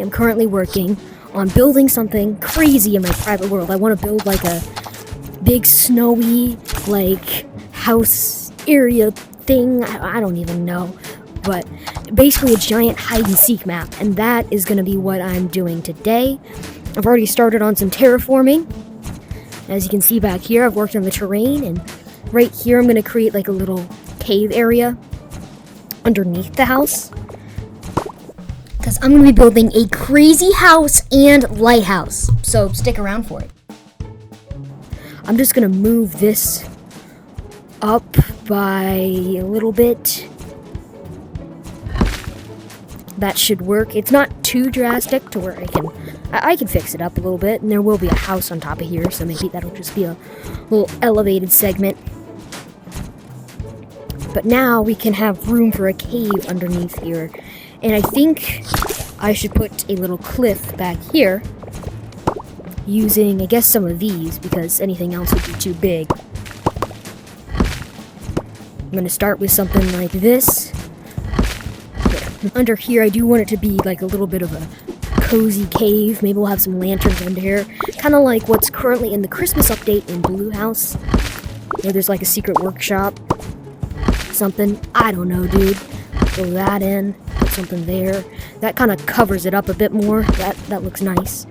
am currently working on building something crazy in my private world. I want to build like a big snowy like house area thing. I don't even know, but basically a giant hide and seek map, and that is going to be what I'm doing today. I've already started on some terraforming. As you can see back here, I've worked on the terrain, and right here I'm going to create like a little cave area underneath the house, because I'm going to be building a crazy house and lighthouse, so stick around for it. I'm just going to move this up by a little bit. That should work. It's not too drastic to where I can fix it up a little bit, and there will be a house on top of here, so maybe that'll just be a little elevated segment. But now we can have room for a cave underneath here, and I think I should put a little cliff back here using, I guess, some of these, because anything else would be too big. I'm going to start with something like this. Under here, I do want it to be like a little bit of a cozy cave. Maybe we'll have some lanterns under here. Kind of like what's currently in the Christmas update in Blue House, where there's like a secret workshop. Something. I don't know, dude. Throw that in. Put something there. That kind of covers it up a bit more. That looks nice.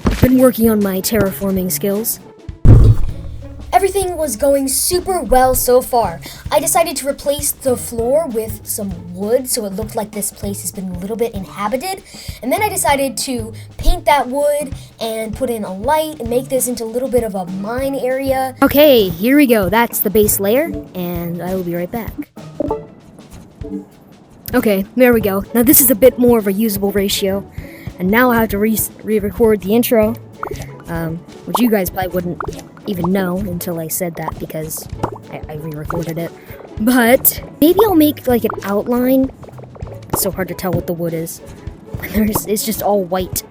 I've been working on my terraforming skills. Everything was going super well so far. I decided to replace the floor with some wood so it looked like this place has been a little bit inhabited. And then I decided to paint that wood and put in a light and make this into a little bit of a mine area. Okay, here we go. That's the base layer, and I will be right back. Okay, there we go. Now this is a bit more of a usable ratio. And now I have to re-record the intro, which you guys probably wouldn't even know until I said that, because I re-recorded it. But maybe I'll make like an outline. It's so hard to tell what the wood is. It's just all white.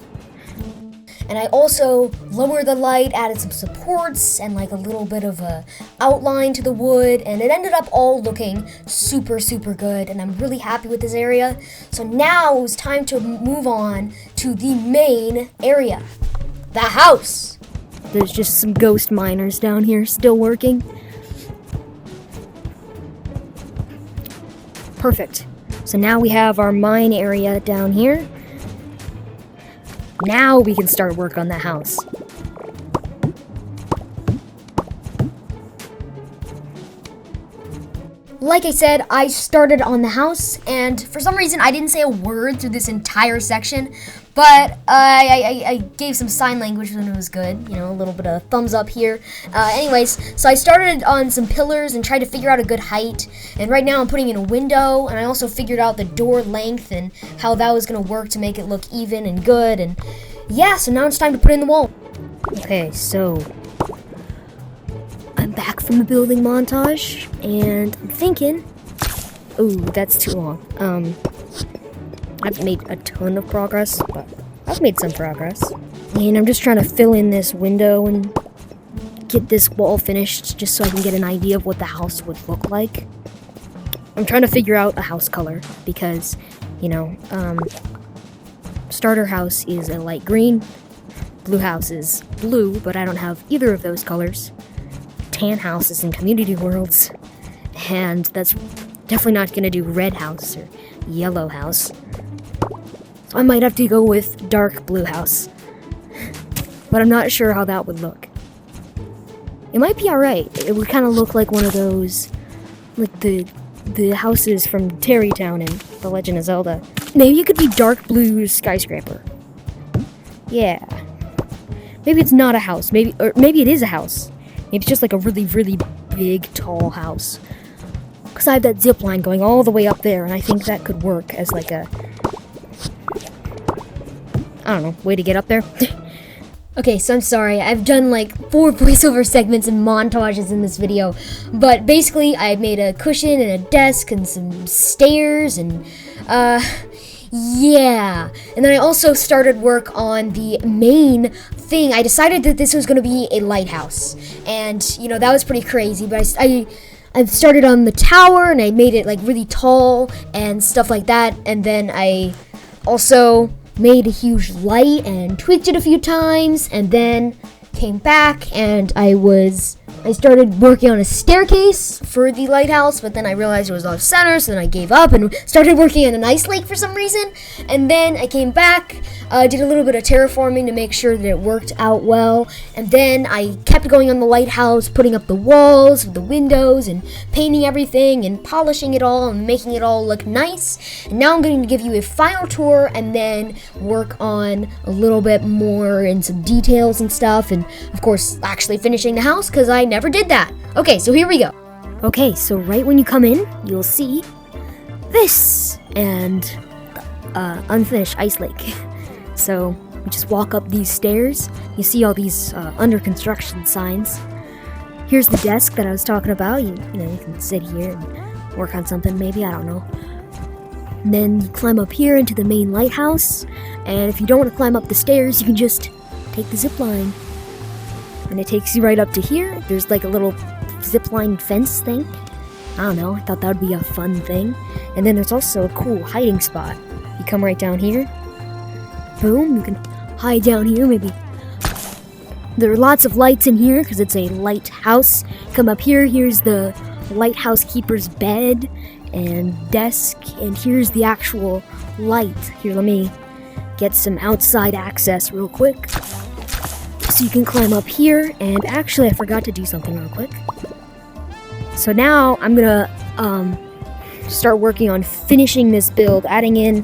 And I also lowered the light, added some supports, and like a little bit of a outline to the wood, and it ended up all looking super, super good, and I'm really happy with this area. So now it was time to move on to the main area, the house. There's just some ghost miners down here still working. Perfect. So now we have our mine area down here. Now we can start work on the house. Like I said, I started on the house, and for some reason I didn't say a word through this entire section, but I gave some sign language when it was good, you know, a little bit of thumbs up here. Anyways, so I started on some pillars and tried to figure out a good height, and right now I'm putting in a window, and I also figured out the door length and how that was going to work to make it look even and good, and yeah, so now it's time to put in the wall. Okay, so I'm back from the building montage, and I'm thinking, ooh, that's too long. I've made a ton of progress, but I've made some progress. And I'm just trying to fill in this window and get this wall finished just so I can get an idea of what the house would look like. I'm trying to figure out a house color because, you know, starter house is a light green, blue house is blue, but I don't have either of those colors. Tan house is in community worlds, and that's definitely not going to do red house or yellow house. So I might have to go with dark blue house, but I'm not sure how that would look. It might be alright. It would kind of look like one of those, like the houses from Terrytown in The Legend of Zelda. Maybe it could be dark blue skyscraper. Yeah. Maybe it's not a house. Maybe it is a house. Maybe it's just like a really, really big, tall house. Because I have that zip line going all the way up there, and I think that could work as like a, I don't know, way to get up there. Okay, so I'm sorry, I've done like 4 voiceover segments and montages in this video, but basically I made a cushion and a desk and some stairs and, yeah. And then I also started work on the main thing. I decided that this was going to be a lighthouse, and, you know, that was pretty crazy, but I started on the tower, and I made it like really tall and stuff like that, and then I also made a huge light and tweaked it a few times, and then came back and I started working on a staircase for the lighthouse, but then I realized it was off center, so then I gave up and started working on an ice lake for some reason. And then I came back, did a little bit of terraforming to make sure that it worked out well, and then I kept going on the lighthouse, putting up the walls, the windows, and painting everything, and polishing it all, and making it all look nice. And now I'm going to give you a final tour, and then work on a little bit more and some details and stuff, and of course actually finishing the house, because I never did that. Okay, so here we go. Okay, so right when you come in, you'll see this and unfinished ice lake. So you just walk up these stairs. You see all these under construction signs. Here's the desk that I was talking about. You can sit here and work on something maybe, I don't know. And then you climb up here into the main lighthouse. And if you don't want to climb up the stairs, you can just take the zip line. And it takes you right up to here. There's like a little zip line fence thing. I don't know, I thought that would be a fun thing. And then there's also a cool hiding spot. You come right down here. Boom, you can hide down here maybe. There are lots of lights in here because it's a lighthouse. Come up here, here's the lighthouse keeper's bed and desk, and here's the actual light. Here, let me get some outside access real quick. So you can climb up here, and actually I forgot to do something real quick. So now I'm gonna start working on finishing this build, adding in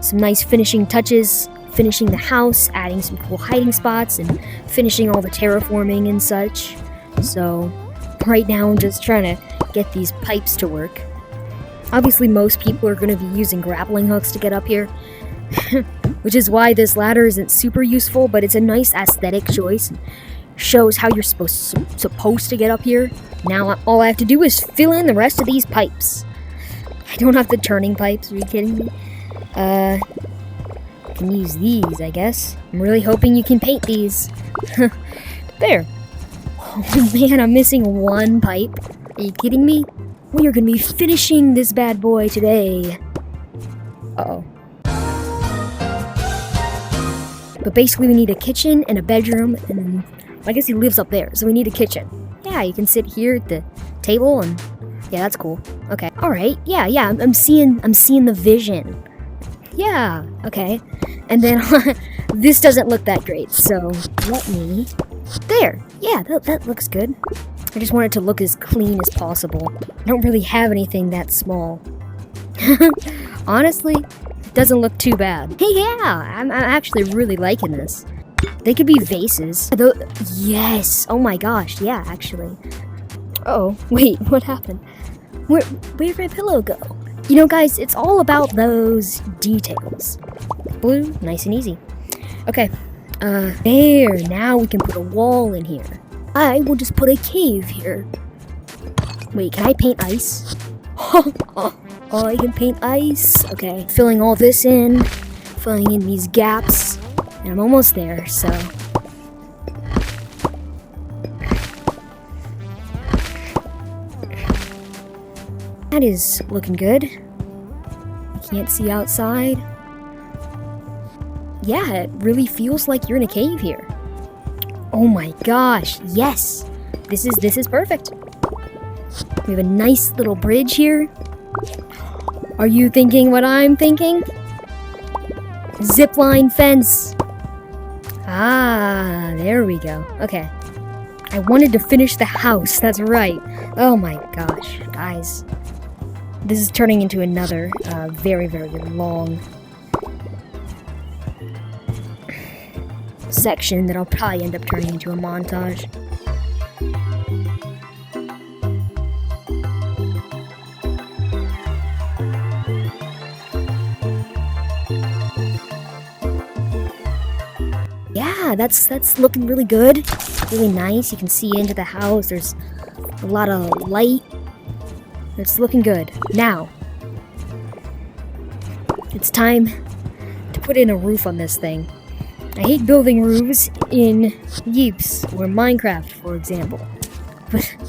some nice finishing touches, finishing the house, adding some cool hiding spots, and finishing all the terraforming and such. So right now I'm just trying to get these pipes to work. Obviously most people are going to be using grappling hooks to get up here, which is why this ladder isn't super useful, but it's a nice aesthetic choice. Shows how you're supposed to get up here. Now all I have to do is fill in the rest of these pipes. I don't have the turning pipes, are you kidding me? Can use these, I guess. I'm really hoping you can paint these. There. Oh man, I'm missing one pipe. Are you kidding me? We are gonna be finishing this bad boy today. Uh-oh. But basically we need a kitchen and a bedroom, and I guess he lives up there, so we need a kitchen. Yeah, you can sit here at the table, and yeah, that's cool. Okay. Alright, yeah, I'm seeing the vision. Yeah, okay. And then this doesn't look that great, so let me... There! Yeah, that looks good. I just want it to look as clean as possible. I don't really have anything that small. Honestly, it doesn't look too bad. Hey, yeah! I'm actually really liking this. They could be vases. Yes! Oh my gosh, yeah, actually. Uh-oh, wait, what happened? Where'd my pillow go? You know, guys, it's all about those details. Blue, nice and easy. Okay, there, now we can put a wall in here. I will just put a cave here. Wait, can I paint ice? Oh, I can paint ice. Okay, filling all this in, filling in these gaps, and I'm almost there, so... That is looking good. You can't see outside. Yeah, it really feels like you're in a cave here. Oh my gosh, yes! This is perfect. We have a nice little bridge here. Are you thinking what I'm thinking? Zipline fence. Ah, there we go. Okay. I wanted to finish the house, that's right. Oh my gosh, guys. This is turning into another very, very long section that I'll probably end up turning into a montage. Yeah, that's looking really good. Really nice. You can see into the house. There's a lot of light. It's looking good. Now, it's time to put in a roof on this thing. I hate building roofs in Yeeps or Minecraft, for example,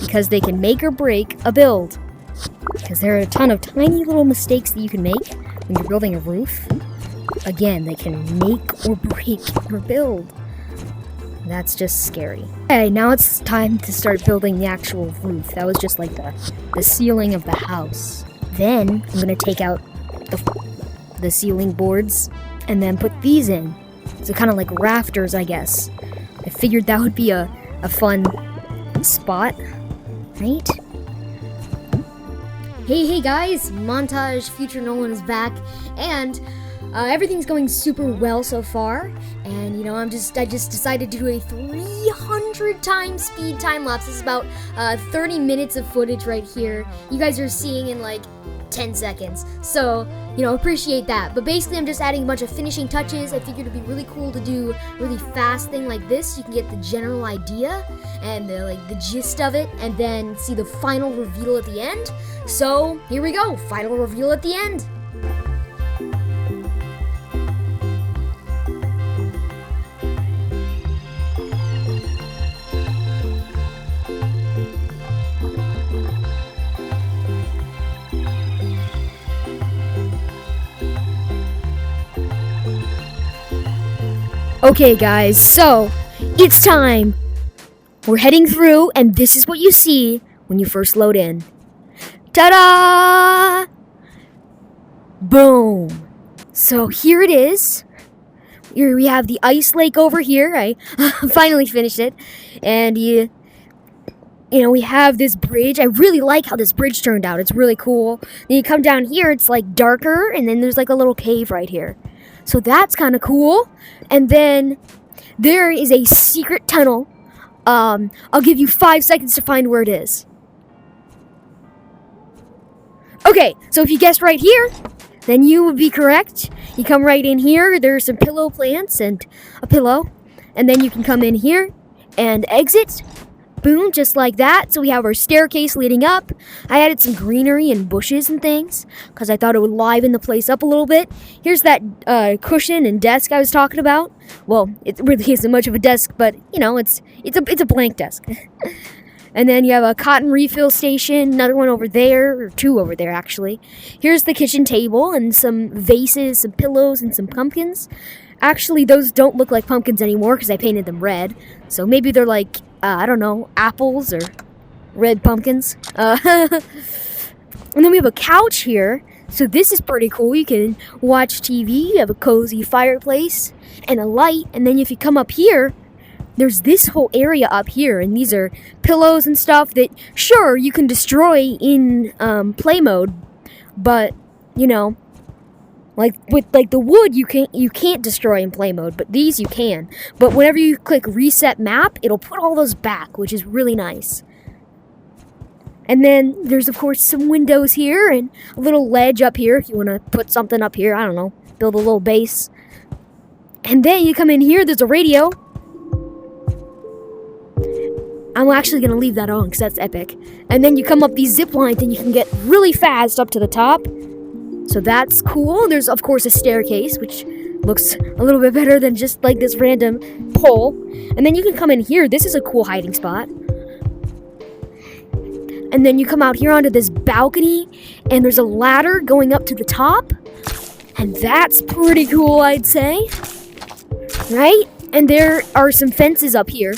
because they can make or break a build. Because there are a ton of tiny little mistakes that you can make when you're building a roof. again, they can make or break your build. That's just scary. Okay, now it's time to start building the actual roof. That was just like the ceiling of the house. Then I'm gonna take out the ceiling boards and then put these in. So kind of like rafters, I guess. I figured that would be a fun spot, right? Hey guys, Montage Future Nolan is back, and everything's going super well so far. And you know, I just decided to do a 300 times speed time lapse. This is about 30 minutes of footage right here. You guys are seeing in like 10 seconds. So, you know, appreciate that. But basically, I'm just adding a bunch of finishing touches. I figured it'd be really cool to do a really fast thing like this. You can get the general idea and the gist of it, and then see the final reveal at the end. So, here we go. Final reveal at the end. Okay guys, so it's time. We're heading through, and this is what you see when you first load in. Ta-da! Boom. So here it is. Here we have the ice lake over here. I finally finished it. And you know, we have this bridge. I really like how this bridge turned out. It's really cool. Then you come down here, it's like darker, and then there's like a little cave right here. So that's kind of cool. And then there is a secret tunnel. I'll give you 5 seconds to find where it is. Okay, so if you guessed right here, then you would be correct. You come right in here. There's some pillow plants and a pillow. And then you can come in here and exit. Boom, just like that. So we have our staircase leading up. I added some greenery and bushes and things because I thought it would liven the place up a little bit. Here's that cushion and desk I was talking about. Well, it really isn't much of a desk, but you know, it's a blank desk. And then you have a cotton refill station, another one over there, or two over there actually. Here's the kitchen table and some vases, some pillows, and some pumpkins. Actually, those don't look like pumpkins anymore because I painted them red. So maybe they're like, I don't know, apples or red pumpkins. And then we have a couch here. So this is pretty cool. You can watch TV, you have a cozy fireplace and a light. And then if you come up here, there's this whole area up here. And these are pillows and stuff that, sure, you can destroy in play mode. But, you know, like with the wood you can't destroy in play mode, but these you can. But whenever you click reset map, it'll put all those back, which is really nice. And then there's of course some windows here and a little ledge up here if you want to put something up here, I don't know, build a little base. And then you come in here, there's a radio. I'm actually going to leave that on because that's epic. And then you come up these zip lines and you can get really fast up to the top. So that's cool. There's, of course, a staircase, which looks a little bit better than just like this random pole. And then you can come in here. This is a cool hiding spot. And then you come out here onto this balcony, and there's a ladder going up to the top. And that's pretty cool, I'd say. Right? And there are some fences up here.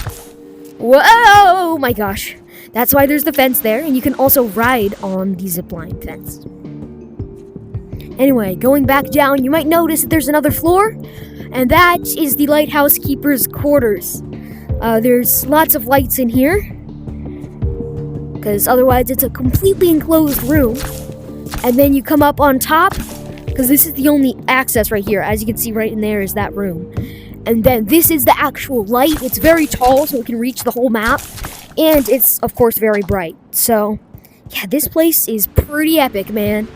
Whoa! My gosh. That's why there's the fence there. And you can also ride on the zipline fence. Anyway, going back down, you might notice that there's another floor, and that is the lighthouse keeper's quarters. There's lots of lights in here, because otherwise it's a completely enclosed room. And then you come up on top, because this is the only access right here. As you can see right in there is that room. And then this is the actual light. It's very tall, so it can reach the whole map, and it's, of course, very bright. So, yeah, this place is pretty epic, man.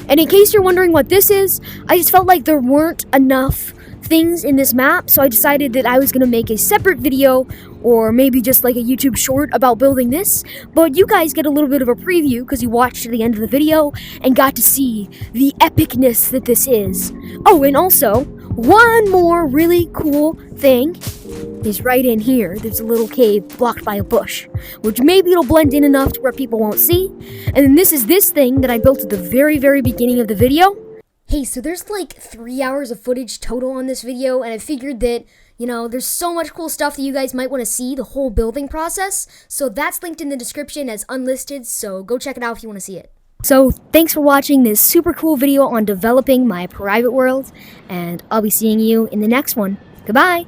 And in case you're wondering what this is, I just felt like there weren't enough things in this map, so I decided that I was going to make a separate video, or maybe just like a YouTube short about building this. But you guys get a little bit of a preview because you watched to the end of the video and got to see the epicness that this is. Oh, and also, one more really cool thing is right in here. There's a little cave blocked by a bush, which maybe it'll blend in enough to where people won't see. And then this is this thing that I built at the very, very beginning of the video. Hey, so there's like 3 hours of footage total on this video, and I figured that, there's so much cool stuff that you guys might want to see, the whole building process. So that's linked in the description as unlisted, so go check it out if you want to see it. So thanks for watching this super cool video on developing my private world, and I'll be seeing you in the next one. Goodbye!